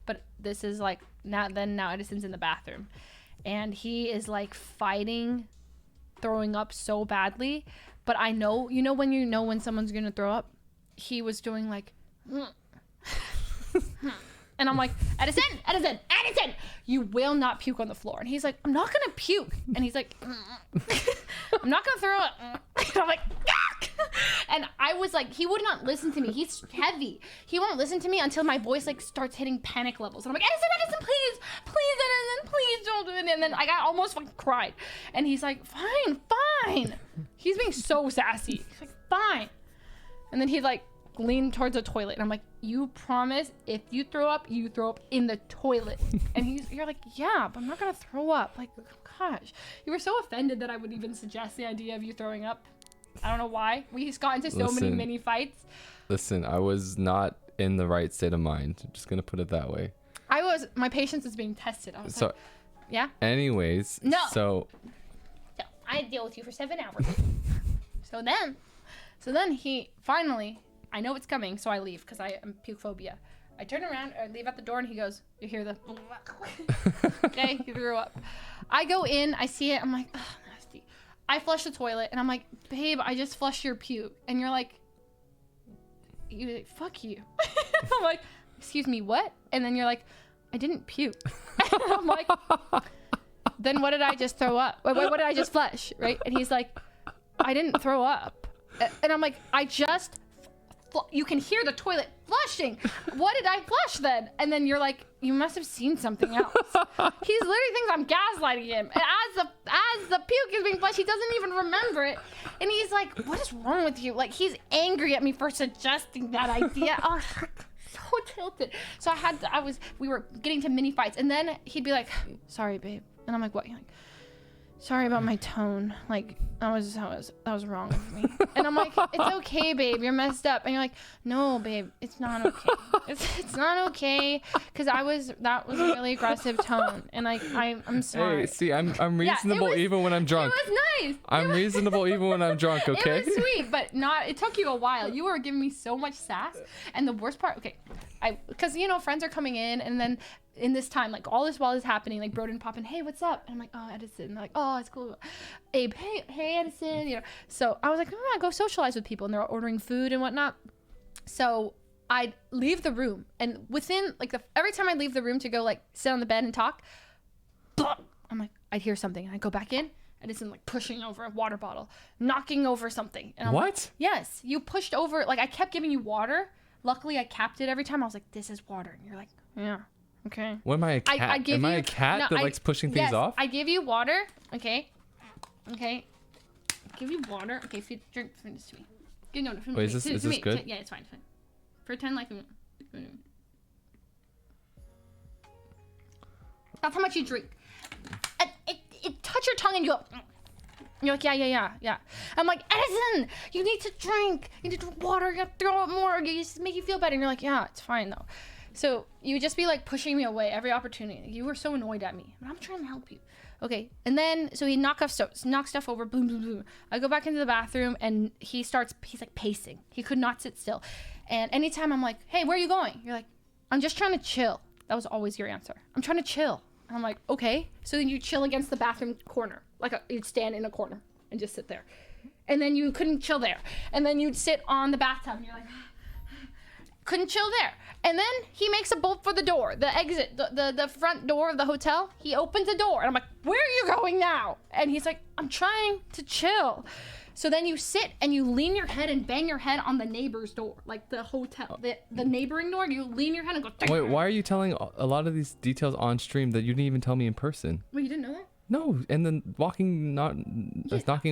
but this is like now Edison's in the bathroom and he is like fighting throwing up so badly, but I know, when someone's gonna throw up, he was doing like and I'm like, Edison, you will not puke on the floor. And he's like, I'm not gonna puke. And he's like, I'm not gonna throw up. And I'm like, and I was like, he would not listen to me. He's heavy. He won't listen to me until my voice like starts hitting panic levels. And I'm like, Edison, please, Edison, please don't do it. And then I almost fucking cried. And he's like, fine. He's being so sassy. He's like, fine. And then he like leaned towards the toilet. And I'm like, you promise if you throw up in the toilet. And you're like, yeah, but I'm not gonna throw up. Like, gosh, you were so offended that I would even suggest the idea of you throwing up. I don't know why. We just got into so many mini fights. Listen, I was not in the right state of mind. I'm just gonna put it that way. My patience is being tested. I was so, like, yeah. Anyways, no. So I deal with you for 7 hours. So then he finally, I know it's coming, so I leave because I am puke phobia. I turn around, I leave at the door, and he goes, you hear the okay, he threw up. I go in, I see it, I'm like, ugh, nasty. I flush the toilet, and I'm like, babe, I just flushed your puke. And you're like, fuck you. I'm like, excuse me, what? And then you're like, I didn't puke. And I'm like, then what did I just throw up? What did I just flush, right? And he's like, I didn't throw up. And I'm like, you can hear the toilet flushing. What did I flush then? And then you're like, you must have seen something else. He literally thinks I'm gaslighting him. And as the puke is being flushed, he doesn't even remember it. And he's like, what is wrong with you? Like, he's angry at me for suggesting that idea. Oh, so tilted. So we were getting to mini fights. And then he'd be like, sorry, babe. And I'm like, what? You're like, sorry about my tone. Like, that was wrong with me. And I'm like, it's okay, babe. You're messed up. And you're like, no, babe, it's not okay. It's not okay. Because that was a really aggressive tone. And like, I'm sorry. Hey, see, I'm reasonable even when I'm drunk. It was nice. I'm reasonable even when I'm drunk, okay? It was sweet, but it took you a while. You were giving me so much sass. And the worst part, okay, because, friends are coming in, and then in this time, like, all this while is happening, like, Broden popping, hey, what's up? And I'm like, oh, Edison. And they're like, oh, it's cool. Abe, hey, Edison. So I was like, go socialize with people, and they're ordering food and whatnot. So I'd leave the room, and within, like, every time I leave the room to go, like, sit on the bed and talk, I'm like, I'd hear something, and I'd go back in, Edison, like, pushing over a water bottle, knocking over something. And I'm what? Like, yes, you pushed over, like, I kept giving you water. Luckily, I capped it every time. I was like, this is water. And you're like, yeah. Okay. What am I, a cat? Am I a cat that likes pushing things off? I give you water. Okay. Give you water. Okay, if you drink this to me. No, wait, is this good? Yeah, it's fine. Pretend like. That's how much you drink. It touch your tongue and you go. You're like, yeah. I'm like, Edison, you need to drink. You need to drink water. You got to throw up more. You just make you feel better. And you're like, yeah, it's fine though. So you would just be like pushing me away every opportunity. You were so annoyed at me. But I'm trying to help you. Okay. And then, so he knocks stuff over. Boom, boom, boom. I go back into the bathroom and he's like pacing. He could not sit still. And anytime I'm like, hey, where are you going? You're like, I'm just trying to chill. That was always your answer. I'm trying to chill. And I'm like, okay. So then you chill against the bathroom corner. You'd stand in a corner and just sit there. And then you couldn't chill there. And then you'd sit on the bathtub and you're like, couldn't chill there. And then he makes a bolt for the door, the exit, the front door of the hotel. He opens the door and I'm like, where are you going now? And he's like, I'm trying to chill. So then you sit and you lean your head and bang your head on the neighbor's door, like the hotel, the neighboring door. You lean your head and go. Wait, why are you telling a lot of these details on stream that you didn't even tell me in person? Well, you didn't know that? No, and then knocking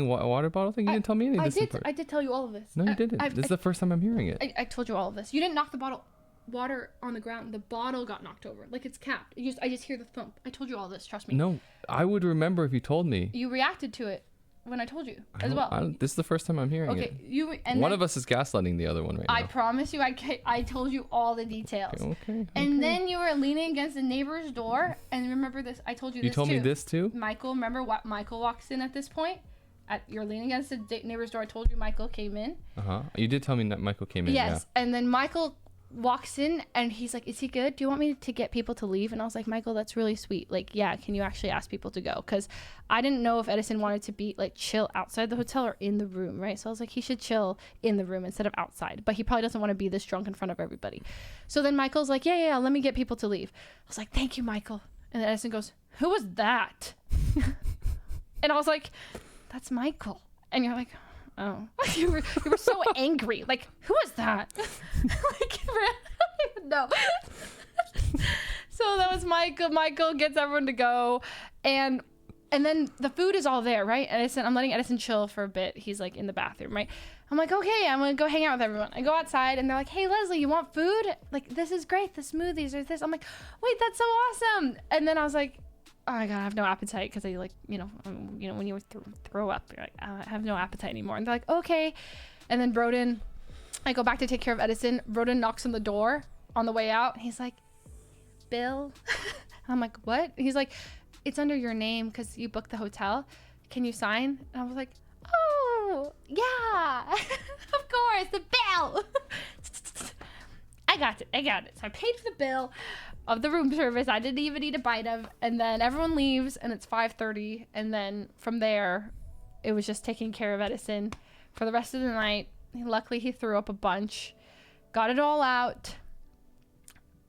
water bottle thing, you didn't tell me any of this. I did tell you all of this. No, you didn't. This is the first time I'm hearing it. I told you all of this. You didn't knock the water on the ground. The bottle got knocked over. Like, it's capped. I just hear the thump. I told you all this. Trust me. No, I would remember if you told me. You reacted to it when I told you as well. This is the first time I'm hearing it. Okay, one of us is gaslighting the other one right now. I promise you, I told you all the details. Okay. And then you were leaning against the neighbor's door, and remember this? I told you this too. You told me this too? Michael, remember what? Michael walks in at this point. You're leaning against the neighbor's door. I told you Michael came in. You did tell me that Michael came in. Yes, yeah. And then Michael walks in and he's like, is he good? Do you want me to get people to leave? And I was like, Michael, that's really sweet. Like, yeah, can you actually ask people to go? Because I didn't know if Edison wanted to be like chill outside the hotel or in the room, right? So I was like, he should chill in the room instead of outside, but he probably doesn't want to be this drunk in front of everybody. So then Michael's like, yeah, let me get people to leave. I was like, thank you, Michael. And then Edison goes, who was that? And I was like, that's Michael. And you're like, oh, you were so angry. Like, who is that? Like, I don't even know. So that was Michael. Michael gets everyone to go, and then the food is all there, right? I'm letting Edison chill for a bit. He's like in the bathroom, right? I'm like, okay, I'm gonna go hang out with everyone. I go outside, and they're like, hey, Leslie, you want food? Like, this is great. The smoothies or this. I'm like, wait, that's so awesome. And then I was like, oh my god, I have no appetite, because I like, when you throw up, you're like, I have no appetite anymore. And they're like, okay. And then Broden, I go back to take care of Edison. Broden knocks on the door on the way out. He's like, Bill. I'm like, what? He's like, it's under your name because you booked the hotel. Can you sign? And I was like, oh yeah, of course, the bill. I got it. So I paid for the bill of the room service. I didn't even eat a bite of. And then everyone leaves, and it's 5:30. And then from there, it was just taking care of Edison for the rest of the night. Luckily, he threw up a bunch. Got it all out.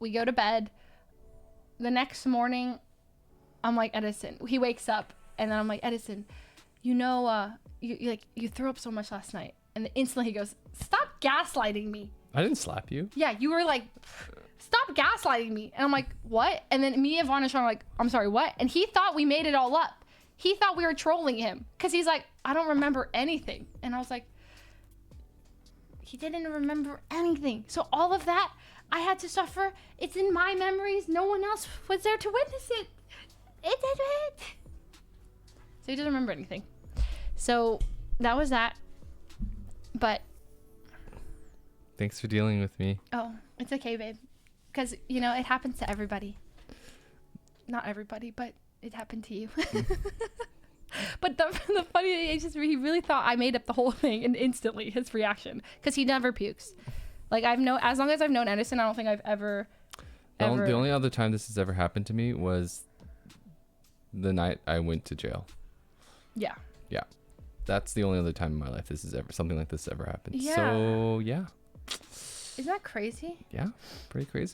We go to bed. The next morning, I'm like, Edison. He wakes up, and then I'm like, Edison, you threw up so much last night. And instantly he goes, stop gaslighting me. I didn't slap you. Yeah, you were like, stop gaslighting me. And I'm like, what? And then me and Vaughn and Sean are like, I'm sorry, what? And he thought we made it all up. He thought we were trolling him, because he's like, I don't remember anything. And I was like, he didn't remember anything. So all of that I had to suffer. It's in my memories. No one else was there to witness it. So he doesn't remember anything. So that was that. But thanks for dealing with me. oh, it's okay, babe. Because, it happens to everybody. Not everybody, but it happened to you. But the funny thing is just he really thought I made up the whole thing, and instantly his reaction, because he never pukes. Like, as long as I've known Edison, I don't think I've ever. The only other time this has ever happened to me was the night I went to jail. Yeah. Yeah. That's the only other time in my life something like this ever happened. Yeah. So yeah. Isn't that crazy? Yeah, pretty crazy.